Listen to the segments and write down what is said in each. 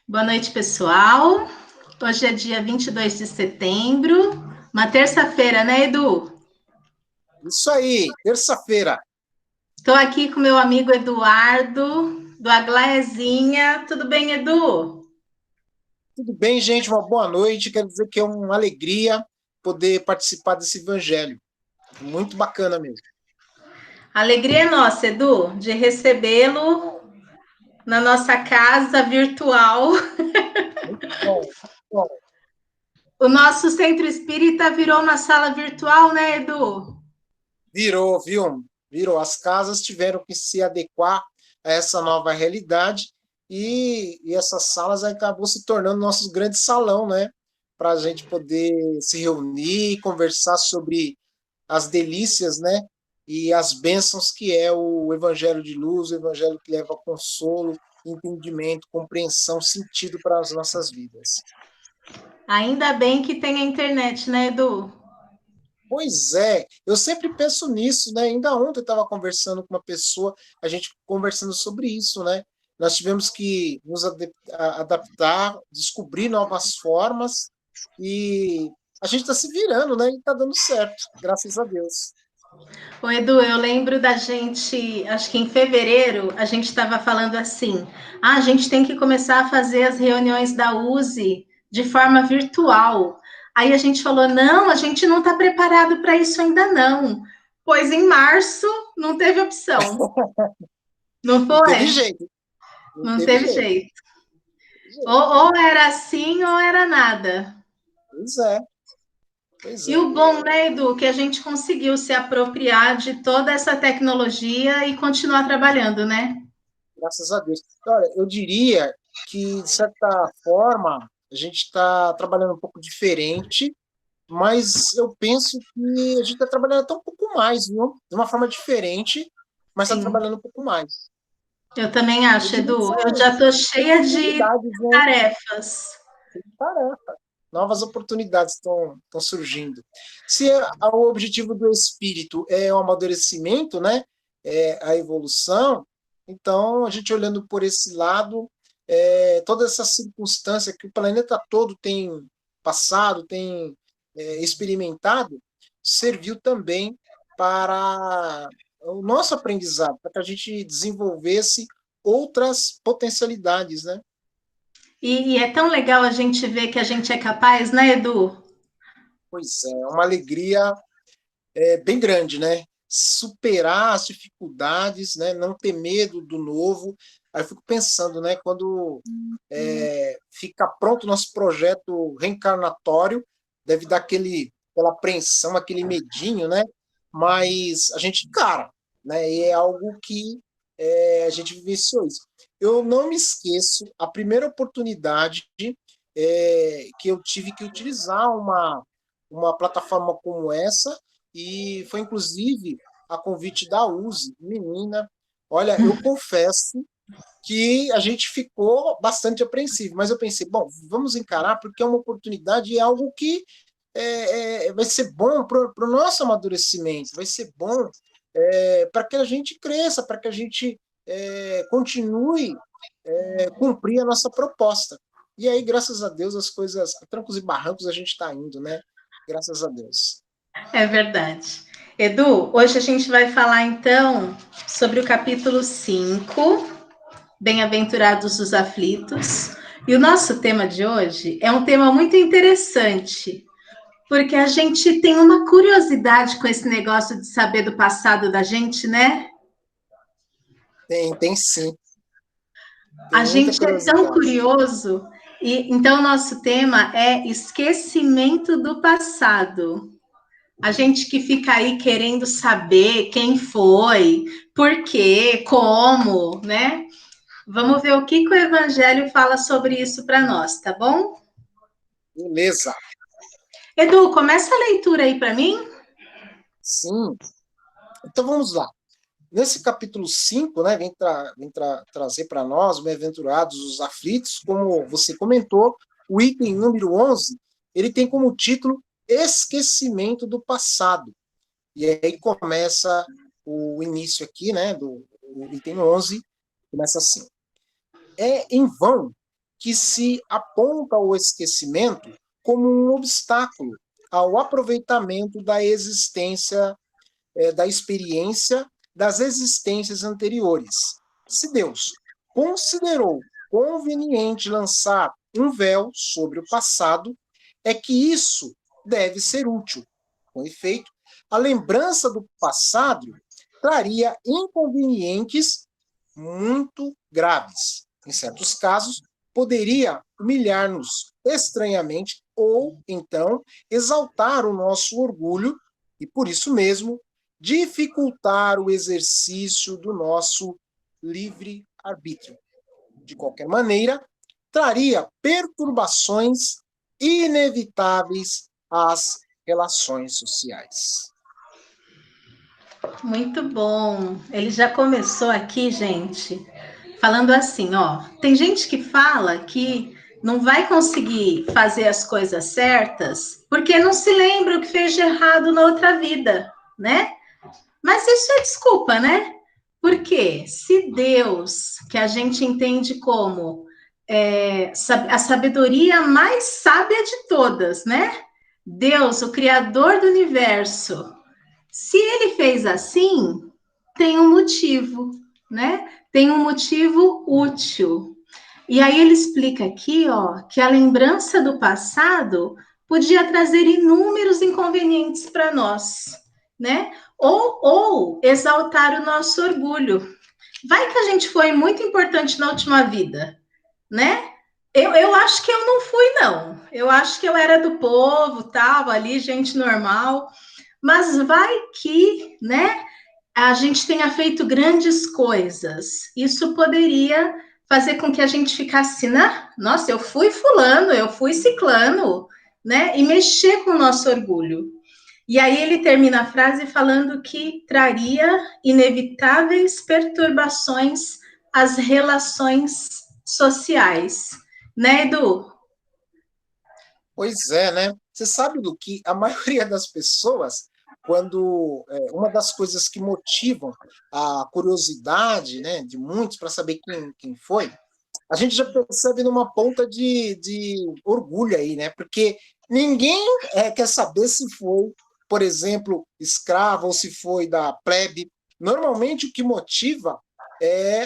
Boa noite, pessoal. Hoje é dia 22 de setembro, uma terça-feira, né, Edu? Isso aí, terça-feira. Estou aqui com meu amigo Eduardo, do Aglaiazinha. Tudo bem, Edu? Tudo bem, gente? Uma boa noite. Quero dizer que é uma alegria poder participar desse evangelho. Muito bacana mesmo. A alegria é nossa, Edu, de recebê-lo na nossa casa virtual. Muito bom, muito bom. O nosso centro espírita virou uma sala virtual, né, Edu? Virou, viu? Virou. As casas tiveram que se adequar a essa nova realidade e essas salas acabou se tornando nossos grandes salão, né? Para a gente poder se reunir, conversar sobre as delícias, né? E as bênçãos que é o Evangelho de luz, o Evangelho que leva consolo, entendimento, compreensão, sentido para as nossas vidas. Ainda bem que tem a internet, né, Edu? Pois é, eu sempre penso nisso, né? Ainda ontem eu estava conversando com uma pessoa, a gente conversando sobre isso, né? Nós tivemos que nos adaptar, descobrir novas formas e a gente está se virando, né? E está dando certo, graças a Deus. Ô, Edu, eu lembro da gente, acho que em fevereiro, a gente estava falando assim: a gente tem que começar a fazer as reuniões da USE de forma virtual. Aí a gente falou: não, a gente não está preparado para isso ainda não. Pois em março não teve opção, não Não teve foi? jeito, não Não teve teve jeito. jeito. Jeito. Ou era assim ou era nada. Pois é, pois E é. o bom, né, Edu, que a gente conseguiu se apropriar de toda essa tecnologia e continuar trabalhando, né? Graças a Deus. Olha, eu diria que, de certa forma, a gente está trabalhando um pouco diferente, mas eu penso que a gente está trabalhando até um pouco mais, viu? De uma forma diferente, mas está Sim. trabalhando um pouco mais. Eu também Eu acho, diria que Edu. Eu são já estou cheia de oportunidades, né? tarefas. Tarefa. Novas oportunidades estão surgindo. Se o objetivo do espírito é o amadurecimento, né? É a evolução, então a gente olhando por esse lado, toda essa circunstância que o planeta todo tem passado, tem experimentado, serviu também para o nosso aprendizado, para que a gente desenvolvesse outras potencialidades, né? E é tão legal a gente ver que a gente é capaz, né, Edu? Pois é uma alegria bem grande, né? Superar as dificuldades, né? Não ter medo do novo. Aí eu fico pensando, né? Quando fica pronto o nosso projeto reencarnatório, deve dar aquela apreensão, aquele medinho, né? Mas a gente encara, né? E é algo que a gente vivenciou isso. Eu não me esqueço a primeira oportunidade que eu tive que utilizar uma plataforma como essa, e foi inclusive a convite da USE, menina. Olha, eu confesso que a gente ficou bastante apreensivo, mas eu pensei, bom, vamos encarar porque é uma oportunidade e é algo que vai ser bom para o nosso amadurecimento, vai ser bom para que a gente cresça, para que a gente continue cumprir a nossa proposta. E aí, graças a Deus, as coisas, a trancos e barrancos, a gente está indo, né? Graças a Deus. É verdade. Edu, hoje a gente vai falar então sobre o capítulo 5, Bem-aventurados os aflitos. E o nosso tema de hoje é um tema muito interessante, porque a gente tem uma curiosidade com esse negócio de saber do passado da gente, né? Tem sim. A Tem muita gente é tão curiosidade. curioso, e então nosso tema é esquecimento do passado. A gente que fica aí querendo saber quem foi, por quê, como, né? Vamos ver o que o Evangelho fala sobre isso para nós, tá bom? Beleza. Edu, começa a leitura aí para mim. Sim. Então vamos lá. Nesse capítulo 5, né, trazer para nós, bem-aventurados os aflitos, como você comentou, o item número 11, ele tem como título Esquecimento do Passado. E aí começa o início aqui, né, do item 11, começa assim. É em vão que se aponta o esquecimento como um obstáculo ao aproveitamento da existência, da experiência das existências anteriores. Se Deus considerou conveniente lançar um véu sobre o passado, é que isso deve ser útil. Com efeito, a lembrança do passado traria inconvenientes muito graves. Em certos casos, poderia humilhar-nos estranhamente ou, então, exaltar o nosso orgulho e, por isso mesmo, dificultar o exercício do nosso livre-arbítrio. De qualquer maneira, traria perturbações inevitáveis às relações sociais. Muito bom. Ele já começou aqui, gente, falando assim, ó. Tem gente que fala que não vai conseguir fazer as coisas certas porque não se lembra o que fez de errado na outra vida, né? Mas isso é desculpa, né? Porque se Deus, que a gente entende como a sabedoria mais sábia de todas, né? Deus, o Criador do universo, se ele fez assim, tem um motivo, né? Tem um motivo útil. E aí ele explica aqui, ó, que a lembrança do passado podia trazer inúmeros inconvenientes para nós, né? Ou exaltar o nosso orgulho. Vai que a gente foi muito importante na última vida, né? Eu acho que eu não fui, não. Eu acho que eu era do povo, tal, ali, gente normal. Mas vai que, né, a gente tenha feito grandes coisas. Isso poderia fazer com que a gente ficasse, né? Nossa, eu fui fulano, eu fui ciclano, né? E mexer com o nosso orgulho. E aí ele termina a frase falando que traria inevitáveis perturbações às relações sociais, né, Edu? Pois é, né? Você sabe do que a maioria das pessoas, quando uma das coisas que motivam a curiosidade, né, de muitos para saber quem foi, a gente já percebe numa ponta de orgulho aí, né? Porque ninguém quer saber se foi, por exemplo, escravo ou se foi da plebe. Normalmente o que motiva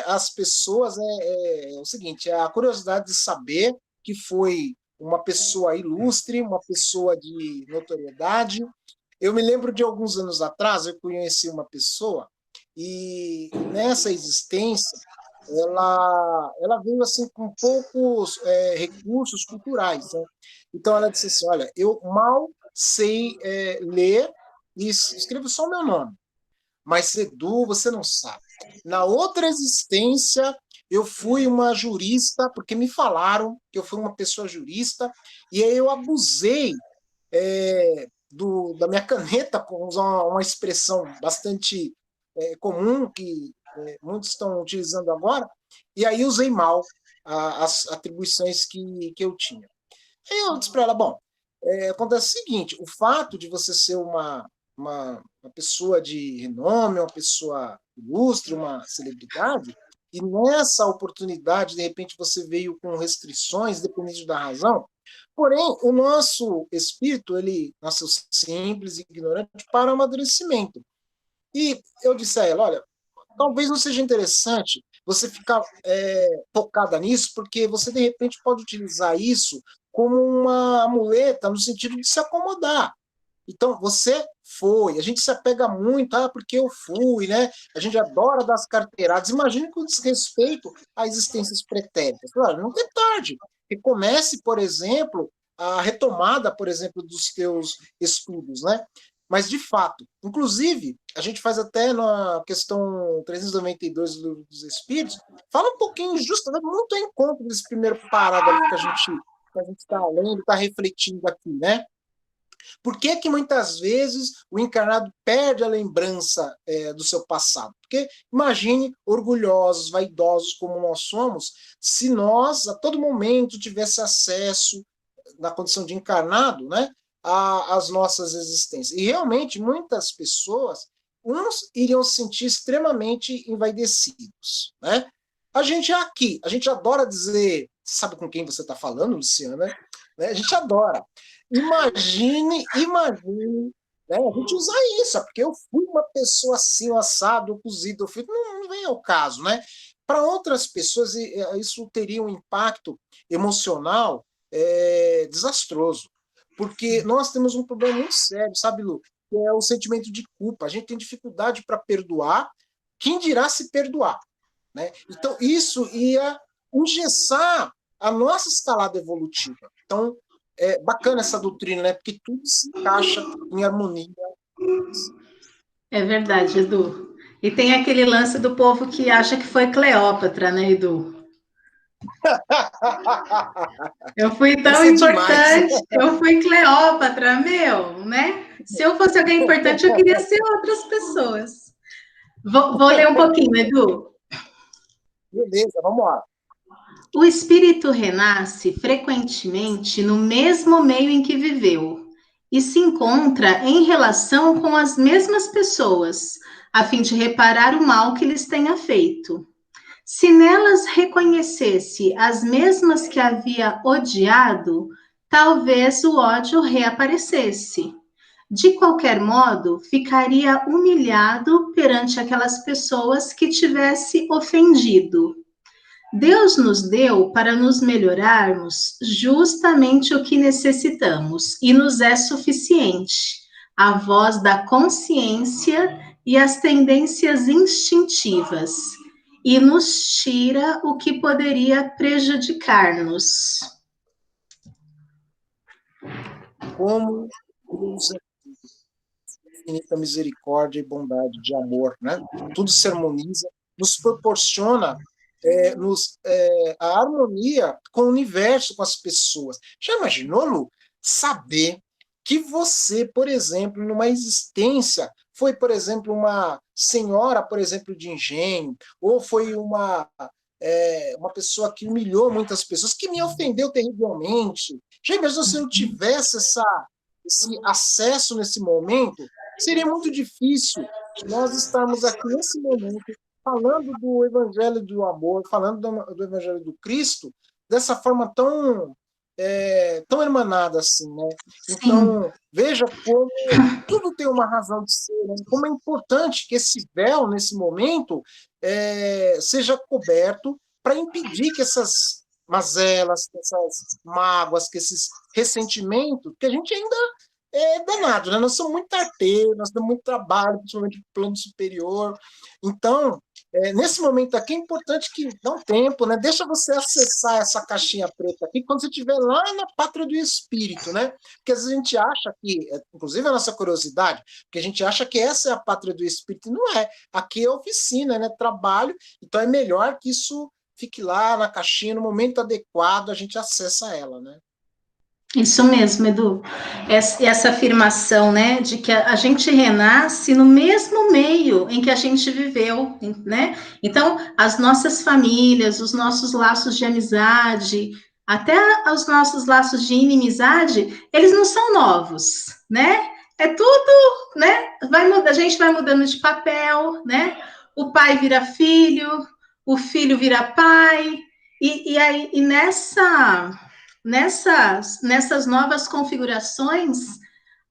as pessoas é o seguinte, é a curiosidade de saber que foi uma pessoa ilustre, uma pessoa de notoriedade. Eu me lembro de alguns anos atrás, eu conheci uma pessoa e nessa existência ela veio assim com poucos recursos culturais, né? Então ela disse assim, olha, eu mal sei ler e escrevo só o meu nome, mas Edu, você não sabe. Na outra existência, eu fui uma jurista, porque me falaram que eu fui uma pessoa jurista, e aí eu abusei da minha caneta, para usar uma expressão bastante comum, que muitos estão utilizando agora, e aí usei mal as atribuições que eu tinha. Aí eu disse para ela, bom, acontece o seguinte, o fato de você ser uma pessoa de renome, uma pessoa ilustre, uma celebridade, e nessa oportunidade, de repente, você veio com restrições, dependente da razão, porém, o nosso espírito, ele nasceu simples e ignorante para o amadurecimento. E eu disse a ela, olha, talvez não seja interessante você ficar focada nisso, porque você, de repente, pode utilizar isso como uma muleta no sentido de se acomodar. Então, você foi, a gente se apega muito, porque eu fui, né? A gente adora dar as carteiradas. Imagine com desrespeito a existências pretéritas. Claro, não é tarde. Que comece, por exemplo, a retomada, por exemplo, dos teus estudos, né? Mas, de fato, inclusive, a gente faz até na questão 392 dos Espíritos, fala um pouquinho, justamente, muito em encontro desse primeiro parágrafo que a gente está lendo, está refletindo aqui, né? Por que que muitas vezes o encarnado perde a lembrança do seu passado? Porque imagine, orgulhosos, vaidosos como nós somos, se nós a todo momento tivesse acesso, na condição de encarnado, né, às nossas existências. E realmente muitas pessoas, uns iriam se sentir extremamente envaidecidos, né? A gente é aqui, a gente adora dizer, sabe com quem você está falando, Luciana? Né? A gente adora. Imagine, né? A gente usa isso, porque eu fui uma pessoa assim, assado, cozido, não vem ao caso, né? Para outras pessoas, isso teria um impacto emocional desastroso, porque nós temos um problema muito sério, sabe, Lu? Que é o sentimento de culpa. A gente tem dificuldade para perdoar, quem dirá se perdoar, né? Então, isso ia engessar a nossa escalada evolutiva. Então, é bacana essa doutrina, né? Porque tudo se encaixa em harmonia. É verdade, Edu. E tem aquele lance do povo que acha que foi Cleópatra, né, Edu? Eu fui tão Isso é demais. importante, eu fui Cleópatra, meu, né? Se eu fosse alguém importante, eu queria ser outras pessoas. Vou ler um pouquinho, Edu. Beleza, vamos lá. O espírito renasce frequentemente no mesmo meio em que viveu e se encontra em relação com as mesmas pessoas, a fim de reparar o mal que lhes tenha feito. Se nelas reconhecesse as mesmas que havia odiado, talvez o ódio reaparecesse. De qualquer modo, ficaria humilhado perante aquelas pessoas que tivesse ofendido. Deus nos deu para nos melhorarmos justamente o que necessitamos e nos é suficiente: a voz da consciência e as tendências instintivas, e nos tira o que poderia prejudicar-nos. Como Deus é infinita misericórdia e bondade de amor, né? Tudo se harmoniza, nos proporciona a harmonia com o universo, com as pessoas. Já imaginou, Lu, saber que você, por exemplo, numa existência, foi, por exemplo, uma senhora, por exemplo, de engenho, ou foi uma pessoa que humilhou muitas pessoas, que me ofendeu terrivelmente. Já imaginou se eu não tivesse esse acesso nesse momento? Seria muito difícil nós estarmos aqui nesse momento falando do evangelho do amor, falando do evangelho do Cristo, dessa forma tão hermanada assim, né? Então, sim, veja como tudo tem uma razão de ser, né? Como é importante que esse véu, nesse momento, seja coberto para impedir que essas mazelas, que essas mágoas, que esses ressentimentos, que a gente ainda é danado, né? Nós somos muito arteiros, nós temos muito trabalho, principalmente no plano superior. Então, nesse momento aqui, é importante que dá um tempo, né? Deixa você acessar essa caixinha preta aqui quando você estiver lá na pátria do Espírito, né? Porque às vezes a gente acha que, inclusive a nossa curiosidade, porque a gente acha que essa é a pátria do Espírito, e não é. Aqui é oficina, né? Trabalho, então é melhor que isso fique lá na caixinha, no momento adequado, a gente acessa ela, né? Isso mesmo, Edu. Essa afirmação, né, de que a gente renasce no mesmo meio em que a gente viveu, né? Então, as nossas famílias, os nossos laços de amizade, até os nossos laços de inimizade, eles não são novos, né? É tudo, né? A gente vai mudando de papel, né? O pai vira filho, o filho vira pai, e nessas novas configurações,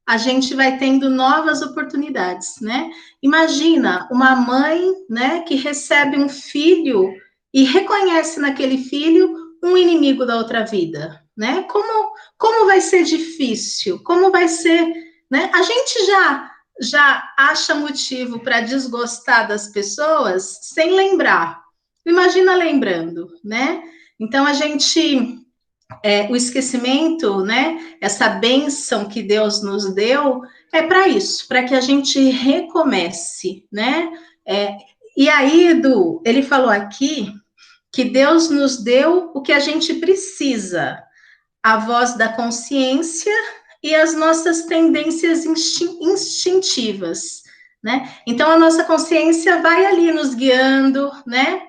a gente vai tendo novas oportunidades, né? Imagina uma mãe, né, que recebe um filho e reconhece naquele filho um inimigo da outra vida, né? Como vai ser difícil? Como vai ser, né? A gente já acha motivo para desgostar das pessoas sem lembrar. Imagina lembrando, né? Então a gente o esquecimento, né? Essa bênção que Deus nos deu é para isso, para que a gente recomece, né? E aí, Edu, ele falou aqui que Deus nos deu o que a gente precisa, a voz da consciência e as nossas tendências instintivas, né? Então a nossa consciência vai ali nos guiando, né?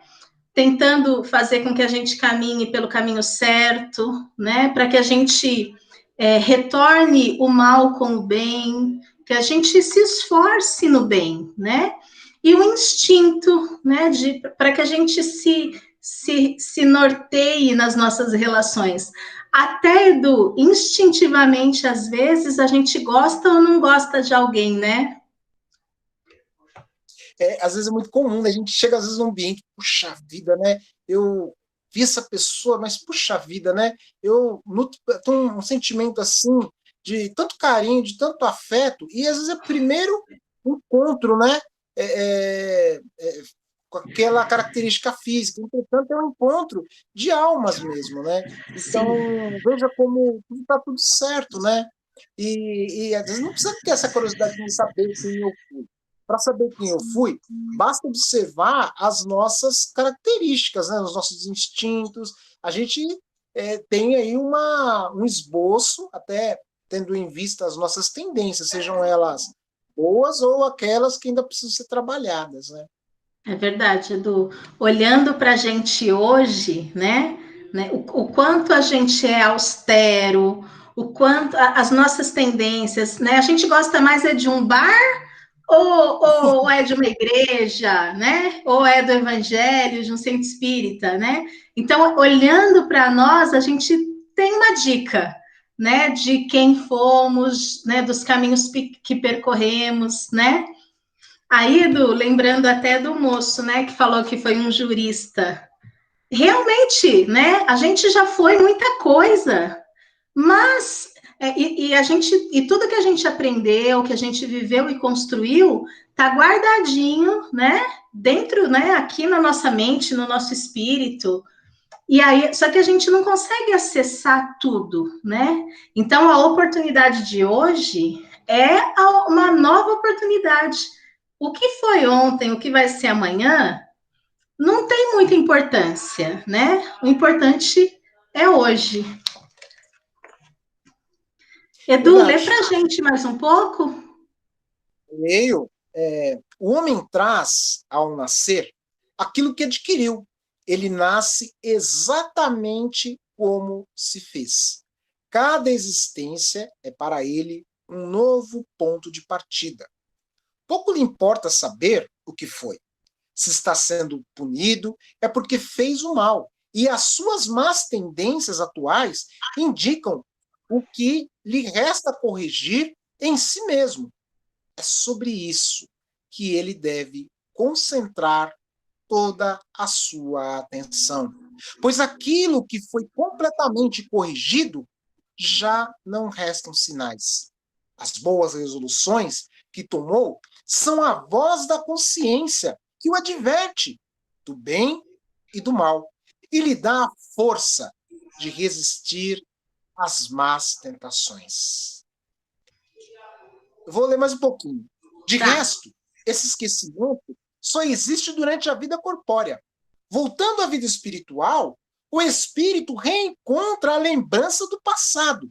Tentando fazer com que a gente caminhe pelo caminho certo, né? Para que a gente retorne o mal com o bem, que a gente se esforce no bem, né? E o instinto, né? Para que a gente se norteie nas nossas relações. Até, Edu, instintivamente, às vezes, a gente gosta ou não gosta de alguém, né? Às vezes é muito comum, né? A gente chega às vezes num ambiente, puxa vida, né? Eu vi essa pessoa, mas puxa vida, né? Eu tenho um sentimento assim de tanto carinho, de tanto afeto, e às vezes é o primeiro encontro, né? É, é, é, com aquela característica física. Entretanto, é um encontro de almas mesmo, né? Sim. Então, veja como está tudo certo, né? E às vezes não precisa ter essa curiosidade de saber quem eu fui. Para saber quem eu fui, basta observar as nossas características, né? Os nossos instintos. A gente tem aí um esboço, até tendo em vista as nossas tendências, sejam elas boas ou aquelas que ainda precisam ser trabalhadas, né? É verdade, Edu. Olhando para a gente hoje, né, o quanto a gente é austero, o quanto as nossas tendências, né? A gente gosta mais é de um bar ou é de uma igreja, né? Ou é do evangelho, de um centro espírita, né? Então, olhando para nós, a gente tem uma dica, né? De quem fomos, né? Dos caminhos que percorremos, né? Aí, Edu, lembrando até do moço, né, que falou que foi um jurista. Realmente, né, a gente já foi muita coisa, mas e a gente e tudo que a gente aprendeu, que a gente viveu e construiu, tá guardadinho, né, dentro, né, aqui na nossa mente, no nosso espírito. E aí, só que a gente não consegue acessar tudo, né? Então, a oportunidade de hoje é uma nova oportunidade. O que foi ontem, o que vai ser amanhã, não tem muita importância, né? O importante é hoje. Edu, lê Verdade. para a gente mais um pouco? Leio, o homem traz, ao nascer, aquilo que adquiriu. Ele nasce exatamente como se fez. Cada existência é para ele um novo ponto de partida. Pouco lhe importa saber o que foi. Se está sendo punido, é porque fez o mal. E as suas más tendências atuais indicam o que lhe resta corrigir em si mesmo. É sobre isso que ele deve concentrar toda a sua atenção. Pois aquilo que foi completamente corrigido já não restam sinais. As boas resoluções que tomou são a voz da consciência que o adverte do bem e do mal e lhe dá a força de resistir às más tentações. Eu vou ler mais um pouquinho. De Tá. resto, esse esquecimento só existe durante a vida corpórea. Voltando à vida espiritual, o espírito reencontra a lembrança do passado.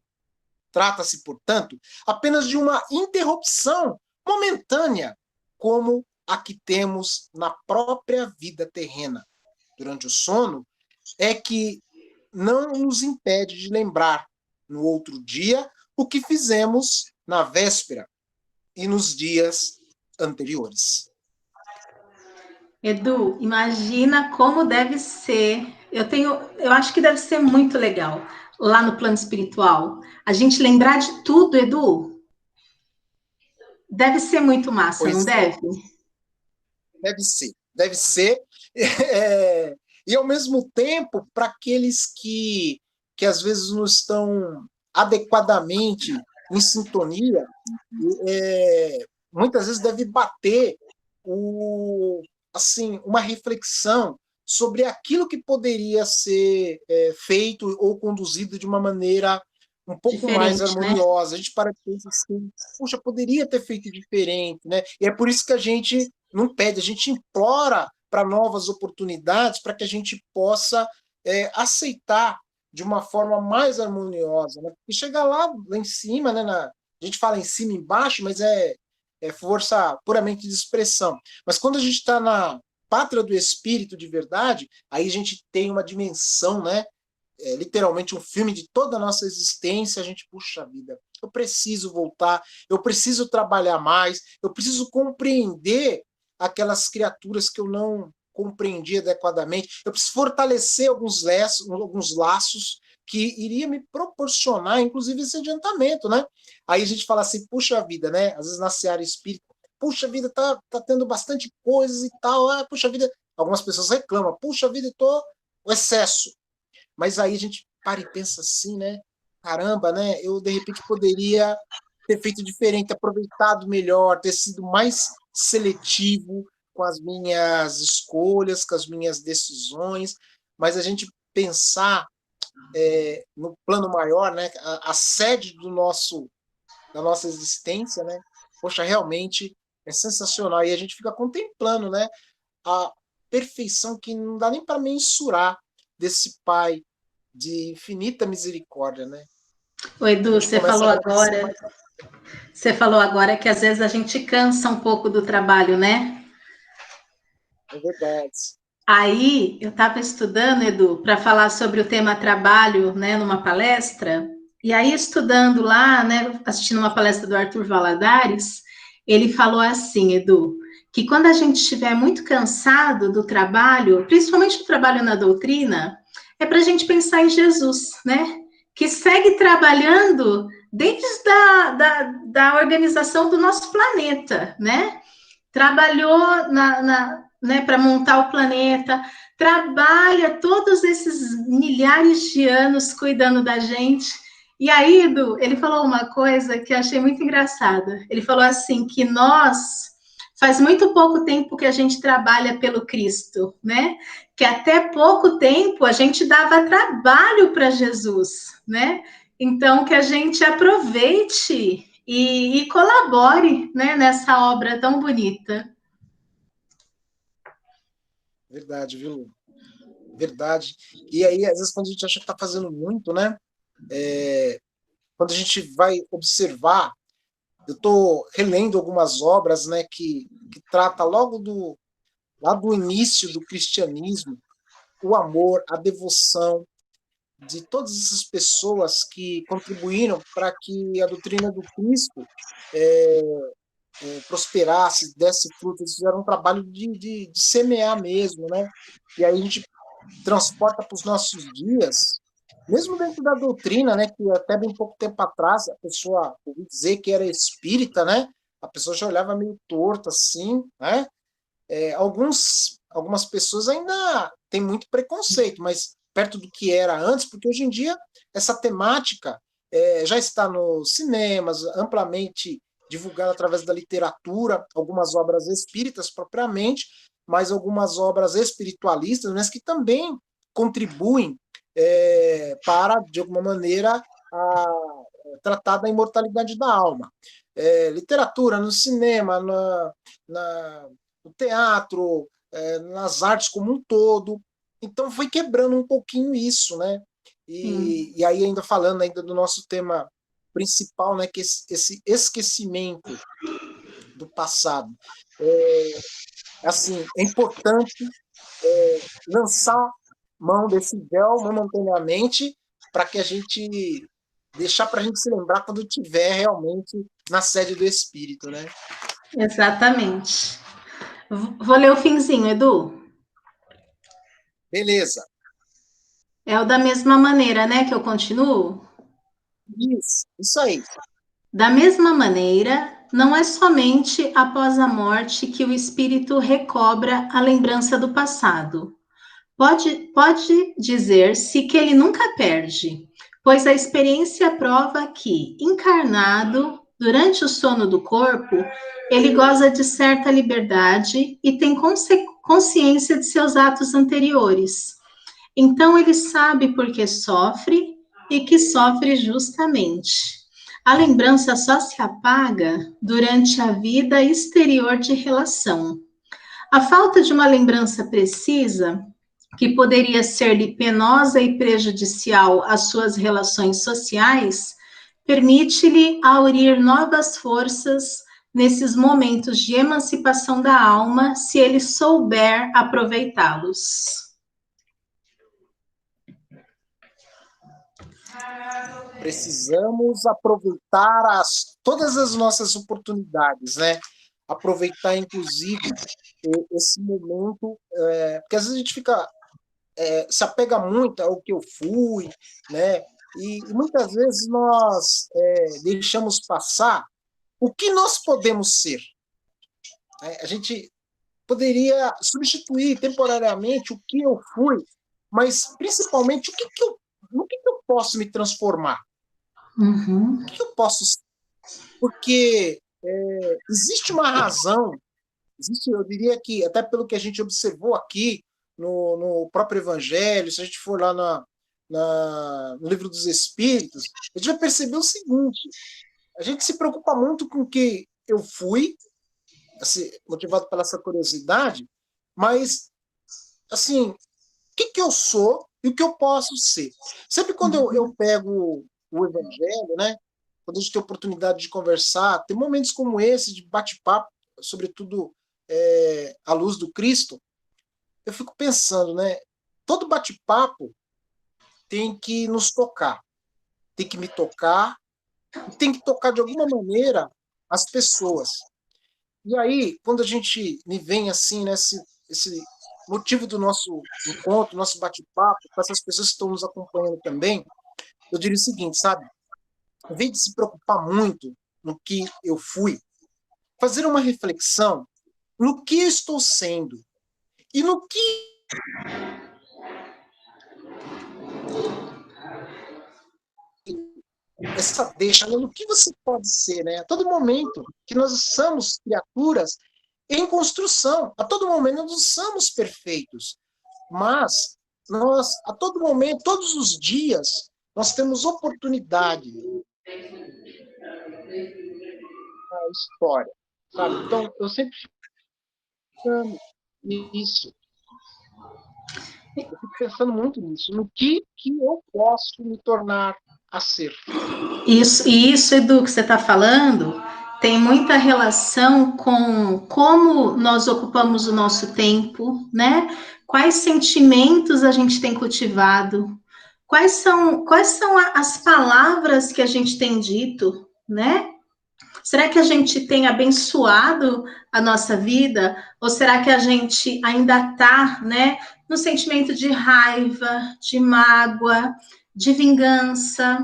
Trata-se, portanto, apenas de uma interrupção momentânea, como a que temos na própria vida terrena. Durante o sono, é que não nos impede de lembrar, no outro dia, o que fizemos na véspera e nos dias anteriores. Edu, imagina como deve ser. Eu acho que deve ser muito legal lá no plano espiritual. A gente lembrar de tudo, Edu, deve ser muito massa, não Pois deve? deve ser, deve ser. É, e ao mesmo tempo, para aqueles que às vezes não estão adequadamente em sintonia, muitas vezes deve bater assim, uma reflexão sobre aquilo que poderia ser feito ou conduzido de uma maneira um pouco mais Diferente, né? harmoniosa. A gente para e pensa assim, puxa, poderia ter feito diferente, né? E é por isso que a gente não pede, a gente implora para novas oportunidades, para que a gente possa aceitar de uma forma mais harmoniosa, né? E chegar lá em cima, né? A gente fala em cima e embaixo, mas é força puramente de expressão. Mas quando a gente está na pátria do espírito de verdade, aí a gente tem uma dimensão, né? Literalmente um filme de toda a nossa existência, a gente, puxa vida, eu preciso voltar, eu preciso trabalhar mais, eu preciso compreender aquelas criaturas que eu não compreendi adequadamente. Eu preciso fortalecer alguns laços que iria me proporcionar, inclusive, esse adiantamento, né? Aí a gente fala assim, puxa vida, né? Às vezes na seara espírita, puxa vida, tá tendo bastante coisas e tal, puxa vida, algumas pessoas reclamam, puxa vida, o excesso. Mas aí a gente para e pensa assim, né? Caramba, né? Eu, de repente, poderia ter feito diferente, aproveitado melhor, ter sido mais seletivo com as minhas escolhas, com as minhas decisões, mas a gente pensar no plano maior, né, a sede da nossa existência, né, poxa, realmente é sensacional, e a gente fica contemplando, né, a perfeição que não dá nem para mensurar desse Pai de infinita misericórdia, né? O A Edu, gente começa a agradecer mais. você falou agora que às vezes a gente cansa um pouco do trabalho, né? É verdade. Aí eu estava estudando, Edu, para falar sobre o tema trabalho, né, numa palestra, e aí estudando lá, né, assistindo uma palestra do Arthur Valadares, ele falou assim, Edu, que quando a gente estiver muito cansado do trabalho, principalmente do trabalho na doutrina, é para a gente pensar em Jesus, né? Que segue trabalhando desde da organização do nosso planeta, né? Trabalhou né, para montar o planeta, trabalha todos esses milhares de anos cuidando da gente. E aí, Edu, ele falou uma coisa que eu achei muito engraçada. Ele falou assim que faz muito pouco tempo que a gente trabalha pelo Cristo, né? Que até pouco tempo a gente dava trabalho para Jesus, né? Então que a gente aproveite e colabore, né, nessa obra tão bonita. Verdade, viu? Verdade. E aí, às vezes, quando a gente acha que está fazendo muito, né? Quando a gente vai observar, eu estou relendo algumas obras, né, que trata lá do início do cristianismo, o amor, a devoção de todas essas pessoas que contribuíram para que a doutrina do Cristo prosperasse, desse fruto. Eles fizeram um trabalho de semear mesmo, né? E aí a gente transporta para os nossos dias, mesmo dentro da doutrina, né, que até bem pouco tempo atrás a pessoa ouviu dizer que era espírita, né? A pessoa já olhava meio torta assim, né? Algumas pessoas ainda têm muito preconceito, mas perto do que era antes, porque hoje em dia essa temática já está nos cinemas, amplamente divulgada através da literatura, algumas obras espíritas propriamente, mas algumas obras espiritualistas, mas que também contribuem para, de alguma maneira, tratar da imortalidade da alma. Literatura, no cinema, no teatro, nas artes como um todo. Então foi quebrando um pouquinho isso, né? E aí ainda falando ainda do nosso tema principal, né, que esse esquecimento do passado. Assim, é importante lançar mão desse véu momentaneamente para que a gente deixar para a gente se lembrar quando tiver realmente na sede do Espírito, né? Exatamente. Vou ler o finzinho, Edu. Beleza. É o da mesma maneira, né, que eu continuo? Isso aí. Da mesma maneira, não é somente após a morte que o espírito recobra a lembrança do passado. Pode dizer-se que ele nunca perde, pois a experiência prova que, encarnado, durante o sono do corpo, ele goza de certa liberdade e tem consciência de seus atos anteriores. Então ele sabe por que sofre e que sofre justamente. A lembrança só se apaga durante a vida exterior de relação. A falta de uma lembrança precisa, que poderia ser-lhe penosa e prejudicial às suas relações sociais, permite-lhe aurir novas forças nesses momentos de emancipação da alma, se ele souber aproveitá-los. Precisamos aproveitar todas as nossas oportunidades, né? aproveitar, inclusive, esse momento, porque às vezes a gente fica, se apega muito ao que eu fui, né? E muitas vezes nós deixamos passar o que nós podemos ser. A gente poderia substituir temporariamente o que eu fui, mas principalmente no que eu posso me transformar? Uhum. O que eu posso ser? Porque existe uma razão, eu diria que, até pelo que a gente observou aqui no próprio Evangelho, se a gente for lá no Livro dos Espíritos, a gente vai perceber o seguinte: a gente se preocupa muito com o que eu fui, assim, motivado pela essa curiosidade, mas, assim, o que eu sou e o que eu posso ser. Sempre quando eu pego o Evangelho, né, quando a gente tem oportunidade de conversar, tem momentos como esse, de bate-papo, sobretudo à luz do Cristo, eu fico pensando, né, todo bate-papo tem que nos tocar, tem que me tocar, e tem que tocar de alguma maneira as pessoas. E aí, quando a gente me vem assim, né, esse motivo do nosso encontro, nosso bate-papo, com essas pessoas que estão nos acompanhando também, eu diria o seguinte, sabe? Em vez de se preocupar muito no que eu fui, fazer uma reflexão no que eu estou sendo e no que essa deixa, no que você pode ser, né? A todo momento que nós somos criaturas em construção, a todo momento nós não somos perfeitos, mas nós, a todo momento, todos os dias, nós temos oportunidade na história, sabe? Então, eu sempre fico pensando nisso, eu fico pensando muito nisso, no que eu posso me tornar a ser. Isso, Edu, que você está falando, tem muita relação com como nós ocupamos o nosso tempo, né? Quais sentimentos a gente tem cultivado, quais são as palavras que a gente tem dito, né? Será que a gente tem abençoado a nossa vida? Ou será que a gente ainda está, né, no sentimento de raiva, de mágoa, de vingança,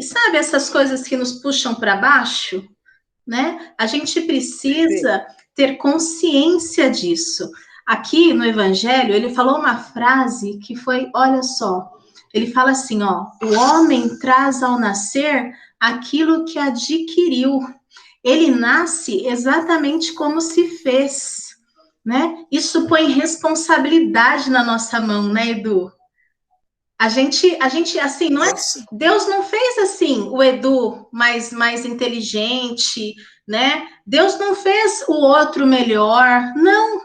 sabe, essas coisas que nos puxam para baixo, né? A gente precisa ter consciência disso. Aqui no Evangelho, ele falou uma frase que foi, olha só, ele fala assim, ó, o homem traz ao nascer aquilo que adquiriu. Ele nasce exatamente como se fez, né? Isso põe responsabilidade na nossa mão, né, Edu? A gente, assim, não é. Deus não fez assim o Edu mais inteligente, né? Deus não fez o outro melhor, não.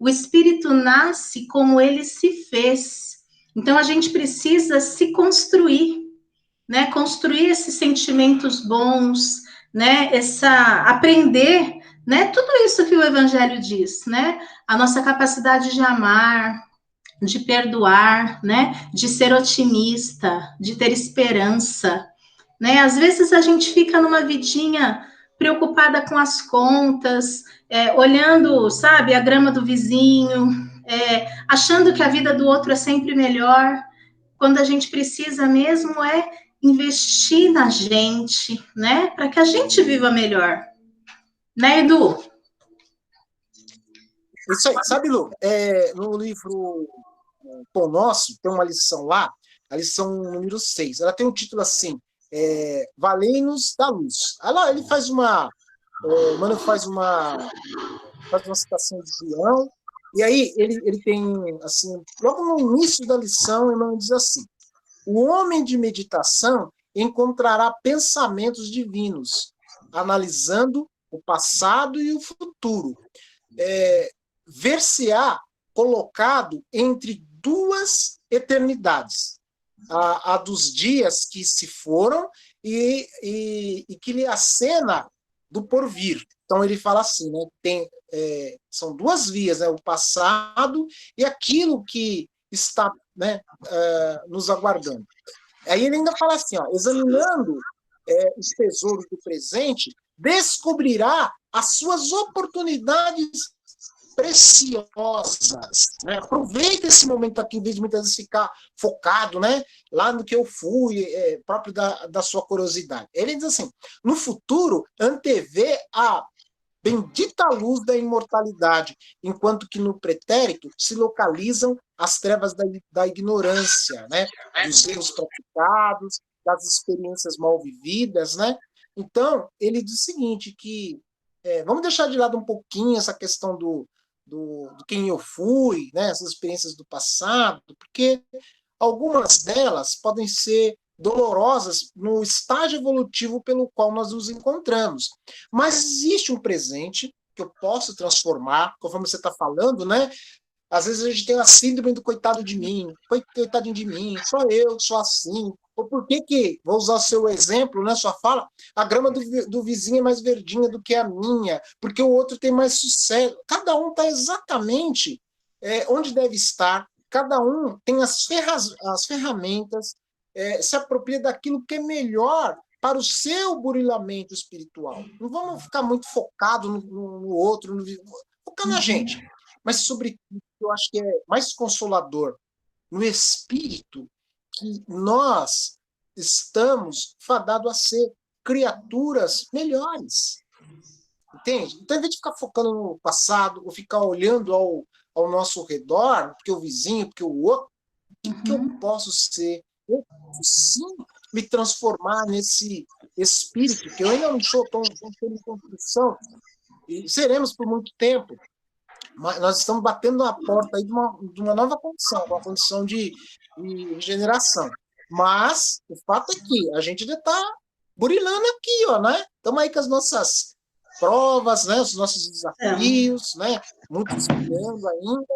O espírito nasce como ele se fez. Então a gente precisa se construir, né? Construir esses sentimentos bons, né? Aprender, né? Tudo isso que o Evangelho diz, né? A nossa capacidade de amar, de perdoar, né? De ser otimista, de ter esperança, né? Às vezes a gente fica numa vidinha preocupada com as contas, olhando, sabe, a grama do vizinho, achando que a vida do outro é sempre melhor, quando a gente precisa mesmo investir na gente, né? Para que a gente viva melhor. Né, Edu? Isso aí. Sabe, Lu, no livro Pão Nosso, tem uma lição lá, a lição número 6. Ela tem um título assim, Valei-nos da Luz. Aí lá ele faz Mano faz uma citação de João, e aí ele tem, assim, logo no início da lição, ele diz assim: o homem de meditação encontrará pensamentos divinos, analisando o passado e o futuro. Ver-se-á colocado entre duas eternidades, a dos dias que se foram e que lhe acena do porvir. Então ele fala assim, né? São duas vias, né? O passado e aquilo que está, né, nos aguardando. Aí ele ainda fala assim, ó, examinando os tesouros do presente, descobrirá as suas oportunidades preciosas, né? Aproveita esse momento aqui, em vez de muitas vezes ficar focado, né? Lá no que eu fui, próprio da sua curiosidade. Ele diz assim, no futuro, antevê a bendita luz da imortalidade, enquanto que no pretérito se localizam as trevas da ignorância, né? Dos erros praticados, das experiências mal vividas, né? Então, ele diz o seguinte, que vamos deixar de lado um pouquinho essa questão do quem eu fui, né? Essas experiências do passado, porque algumas delas podem ser dolorosas no estágio evolutivo pelo qual nós nos encontramos. Mas existe um presente que eu posso transformar, conforme você está falando, né? Às vezes a gente tem a síndrome do coitado de mim, coitadinho de mim, só eu, sou assim. Ou por que, vou usar o seu exemplo, né, sua fala, a grama do vizinho é mais verdinha do que a minha, porque o outro tem mais sucesso. Cada um está exatamente onde deve estar, cada um tem as ferramentas, se apropria daquilo que é melhor para o seu burilamento espiritual. Não vamos ficar muito focado no outro, focar na gente. Mas, sobretudo, eu acho que é mais consolador no espírito que nós estamos fadados a ser criaturas melhores. Entende? Então, em vez de ficar focando no passado, ou ficar olhando ao nosso redor, porque o vizinho, porque o outro, o que eu posso ser? Eu posso sim me transformar nesse espírito, que eu ainda não sou tão em construção, e seremos por muito tempo. Mas nós estamos batendo na porta aí de uma nova condição, uma condição de regeneração. Mas o fato é que a gente ainda está burilando aqui, ó, né? Estamos aí com as nossas provas, né? Os nossos desafios, né? Muitos espiando ainda.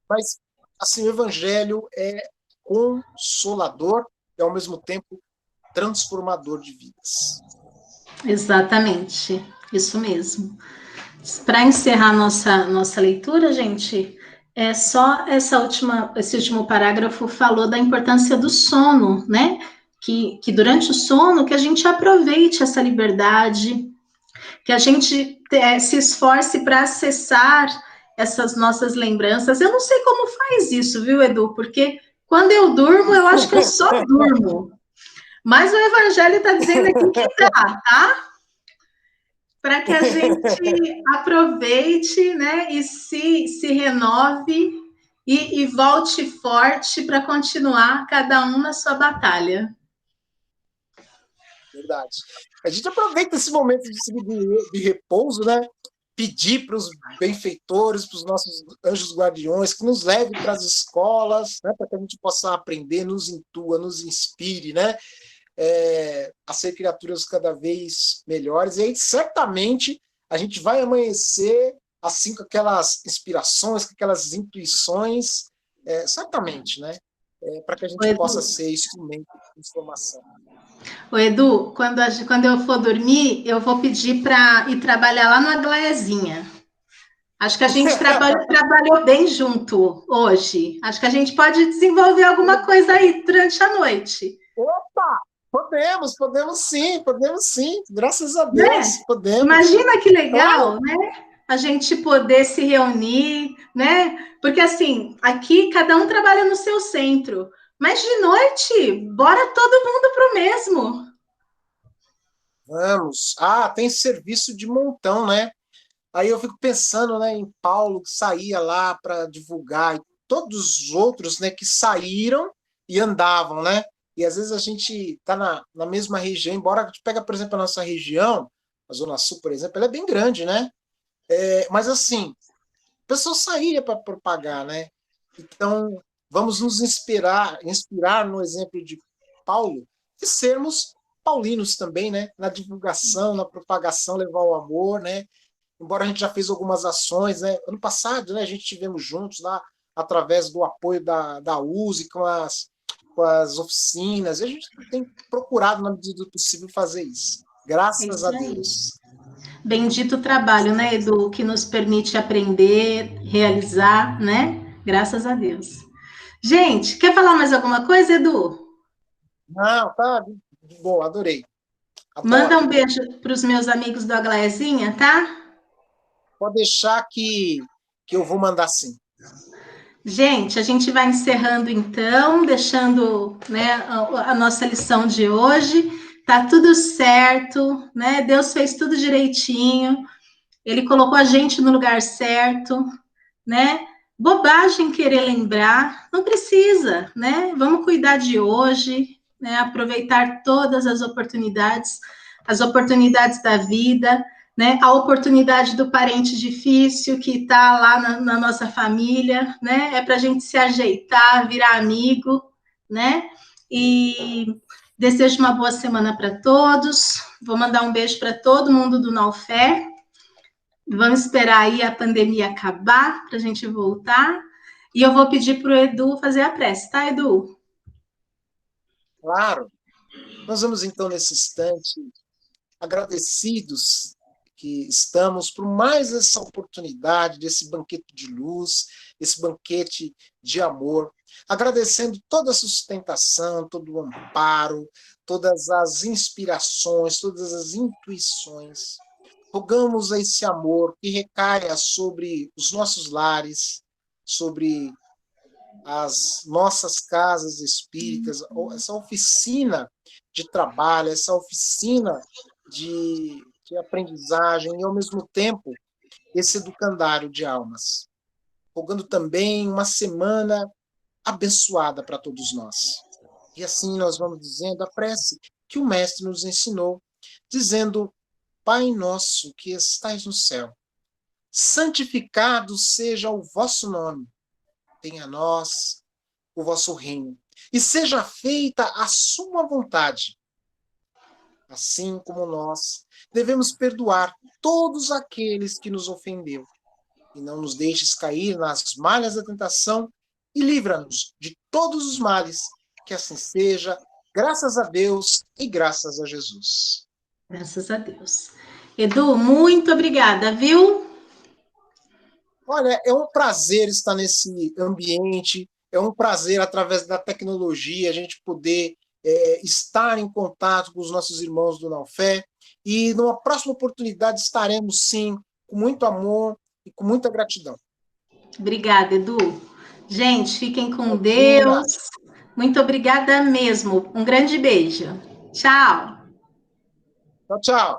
Mas, assim, o evangelho é consolador e, ao mesmo tempo, transformador de vidas. Exatamente, isso mesmo. Para encerrar nossa leitura, gente, só esse último parágrafo falou da importância do sono, né? Que durante o sono que a gente aproveite essa liberdade, que a gente se esforce para acessar essas nossas lembranças. Eu não sei como faz isso, viu, Edu? Porque quando eu durmo, eu acho que eu só durmo. Mas o Evangelho está dizendo aqui que dá, tá? Para que a gente aproveite, né, e se renove e volte forte para continuar cada um na sua batalha. Verdade. A gente aproveita esse momento de repouso, né? Pedir para os benfeitores, para os nossos anjos guardiões, que nos levem para as escolas, né? Para que a gente possa aprender, nos intua, nos inspire, né? A ser criaturas cada vez melhores. E aí, certamente, a gente vai amanhecer assim com aquelas inspirações, com aquelas intuições, certamente, né? Para que a gente possa ser instrumento de transformação. Ô, Edu, quando eu for dormir, eu vou pedir para ir trabalhar lá no Aglaiazinha. Acho que a gente trabalhou bem junto hoje. Acho que a gente pode desenvolver alguma coisa aí durante a noite. Opa! Podemos sim. Graças a Deus, né? podemos. Imagina que legal, né? A gente poder se reunir, né? Porque assim, aqui cada um trabalha no seu centro. Mas de noite, bora todo mundo pro mesmo. Vamos. Tem serviço de montão, né? Aí eu fico pensando, né, em Paulo, que saía lá para divulgar, e todos os outros, né, que saíram e andavam, né? E às vezes a gente está na mesma região, embora a gente pega, por exemplo, a nossa região, a Zona Sul, por exemplo, ela é bem grande, né? Mas assim, a pessoa saía para propagar, né? Então, vamos nos inspirar no exemplo de Paulo, e sermos paulinos também, né? Na divulgação, na propagação, levar o amor, né? Embora a gente já fez algumas ações, né? Ano passado, né, a gente estivemos juntos lá, através do apoio da USE, com as oficinas, e a gente tem procurado, na medida do possível, fazer isso. Graças a Deus. Bendito trabalho, né, Edu, que nos permite aprender, realizar, né? Graças a Deus. Gente, quer falar mais alguma coisa, Edu? Não, tá de boa, adorei. Manda Adoro. um beijo para os meus amigos do Aglaezinha, tá? Pode deixar que eu vou mandar sim. Gente, a gente vai encerrando então, deixando, né, a nossa lição de hoje. Tá tudo certo, né? Deus fez tudo direitinho. Ele colocou a gente no lugar certo, né? Bobagem querer lembrar, não precisa, né? Vamos cuidar de hoje, né? Aproveitar todas as oportunidades da vida, né? A oportunidade do parente difícil que está lá na nossa família, né? É para a gente se ajeitar, virar amigo, né? E desejo uma boa semana para todos. Vou mandar um beijo para todo mundo do Naufé. Vamos esperar aí a pandemia acabar para a gente voltar. E eu vou pedir para o Edu fazer a prece, tá, Edu? Claro. Nós vamos então, nesse instante, agradecidos que estamos por mais essa oportunidade desse banquete de luz, esse banquete de amor, agradecendo toda a sustentação, todo o amparo, todas as inspirações, todas as intuições. Rogamos a esse amor que recaia sobre os nossos lares, sobre as nossas casas espíritas, essa oficina de trabalho, essa oficina de aprendizagem e, ao mesmo tempo, esse educandário de almas. Rogando também uma semana abençoada para todos nós. E assim nós vamos dizendo a prece que o Mestre nos ensinou, dizendo: Pai nosso que estais no céu, santificado seja o vosso nome. Venha a nós o vosso reino, e seja feita a sua vontade, assim como nós devemos perdoar todos aqueles que nos ofendeu, e não nos deixes cair nas malhas da tentação, e livra-nos de todos os males, que assim seja, graças a Deus e graças a Jesus. Graças a Deus. Edu, muito obrigada, viu? Olha, é um prazer estar nesse ambiente, é um prazer, através da tecnologia, a gente poder estar em contato com os nossos irmãos do Naufé, e numa próxima oportunidade estaremos, sim, com muito amor e com muita gratidão. Obrigada, Edu. Gente, fiquem com Imagina. Deus. Muito obrigada mesmo. Um grande beijo. Tchau. Tchau, tchau.